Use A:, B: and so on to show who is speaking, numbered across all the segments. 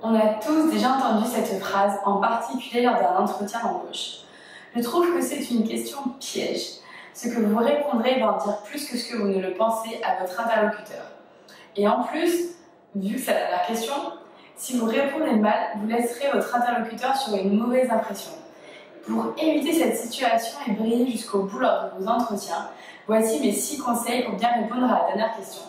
A: On a tous déjà entendu cette phrase, en particulier lors d'un entretien d'embauche. Je trouve que c'est une question piège. Ce que vous répondrez va en dire plus que ce que vous ne le pensez à votre interlocuteur. Et en plus, vu que c'est la dernière question, si vous répondez mal, vous laisserez votre interlocuteur sur une mauvaise impression. Pour éviter cette situation et briller jusqu'au bout lors de vos entretiens, voici mes 6 conseils pour bien répondre à la dernière question.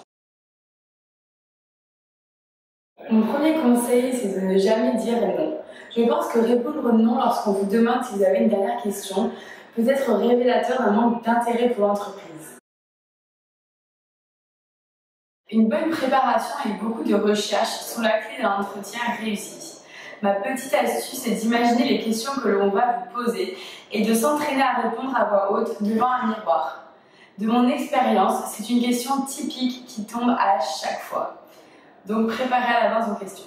A: Mon premier conseil, c'est de ne jamais dire non. Je pense que répondre non lorsqu'on vous demande si vous avez une dernière question peut être révélateur d'un manque d'intérêt pour l'entreprise. Une bonne préparation et beaucoup de recherche sont la clé d'un entretien réussi. Ma petite astuce est d'imaginer les questions que l'on va vous poser et de s'entraîner à répondre à voix haute devant un miroir. De mon expérience, c'est une question typique qui tombe à chaque fois. Donc préparez à l'avance vos questions.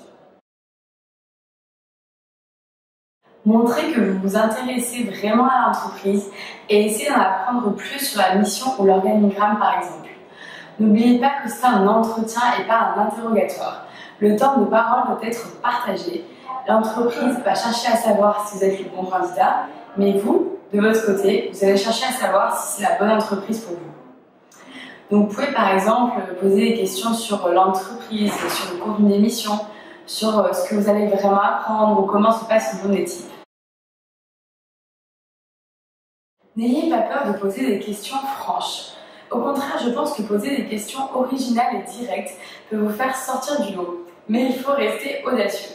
A: Montrez que vous vous intéressez vraiment à l'entreprise et essayez d'en apprendre plus sur la mission ou l'organigramme par exemple. N'oubliez pas que c'est un entretien et pas un interrogatoire. Le temps de parole doit être partagé. L'entreprise va chercher à savoir si vous êtes le bon candidat, mais vous, de votre côté, vous allez chercher à savoir si c'est la bonne entreprise pour vous. Donc vous pouvez par exemple poser des questions sur l'entreprise, sur le contenu des missions, sur ce que vous allez vraiment apprendre ou comment se passe une journée type. N'ayez pas peur de poser des questions franches. Au contraire, je pense que poser des questions originales et directes peut vous faire sortir du lot, mais il faut rester audacieux.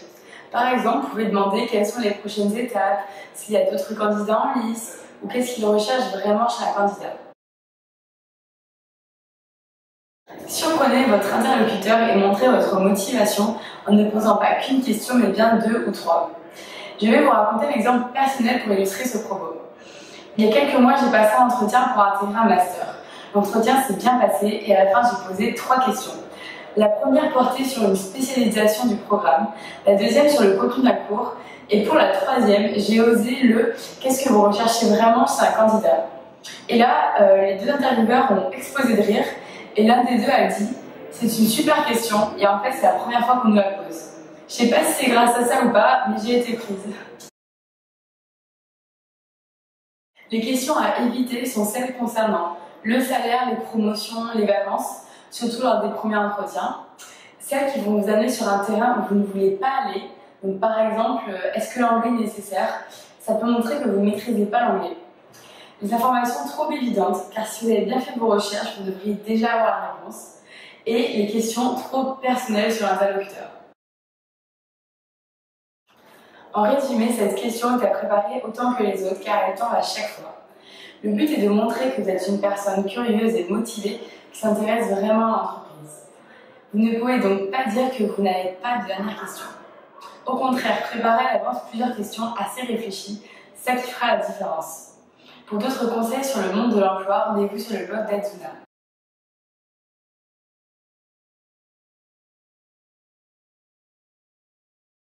A: Par exemple, vous pouvez demander quelles sont les prochaines étapes, s'il y a d'autres candidats en lice, ou qu'est-ce qu'il recherche vraiment chez un candidat. Surprenez votre interlocuteur et montrez votre motivation en ne posant pas qu'une question mais bien 2 ou 3. Je vais vous raconter l'exemple personnel pour illustrer ce propos. Il y a quelques mois, j'ai passé un entretien pour intégrer un master. L'entretien s'est bien passé et à la fin, j'ai posé 3 questions. La première portait sur une spécialisation du programme, la deuxième sur le contenu d'un cours et pour la troisième, j'ai osé le « qu'est-ce que vous recherchez vraiment chez un candidat ?» Et là, les 2 intervieweurs ont explosé de rire. Et l'un des 2 a dit « c'est une super question et en fait c'est la première fois qu'on nous la pose. Je sais pas si c'est grâce à ça ou pas, mais j'ai été prise. » Les questions à éviter sont celles concernant le salaire, les promotions, les vacances, surtout lors des premiers entretiens. Celles qui vont vous amener sur un terrain où vous ne voulez pas aller. Donc par exemple, est-ce que l'anglais est nécessaire? Ça peut montrer que vous ne maîtrisez pas l'anglais. Les informations trop évidentes, car si vous avez bien fait vos recherches, vous devriez déjà avoir la réponse. Et les questions trop personnelles sur l'interlocuteur. En résumé, cette question est à préparer autant que les autres, car elle tombe à chaque fois. Le but est de montrer que vous êtes une personne curieuse et motivée qui s'intéresse vraiment à l'entreprise. Vous ne pouvez donc pas dire que vous n'avez pas de dernière question. Au contraire, préparez à l'avance plusieurs questions assez réfléchies, ça qui fera la différence. Pour d'autres conseils sur le monde de l'emploi, rendez-vous sur le blog d'Adzuna.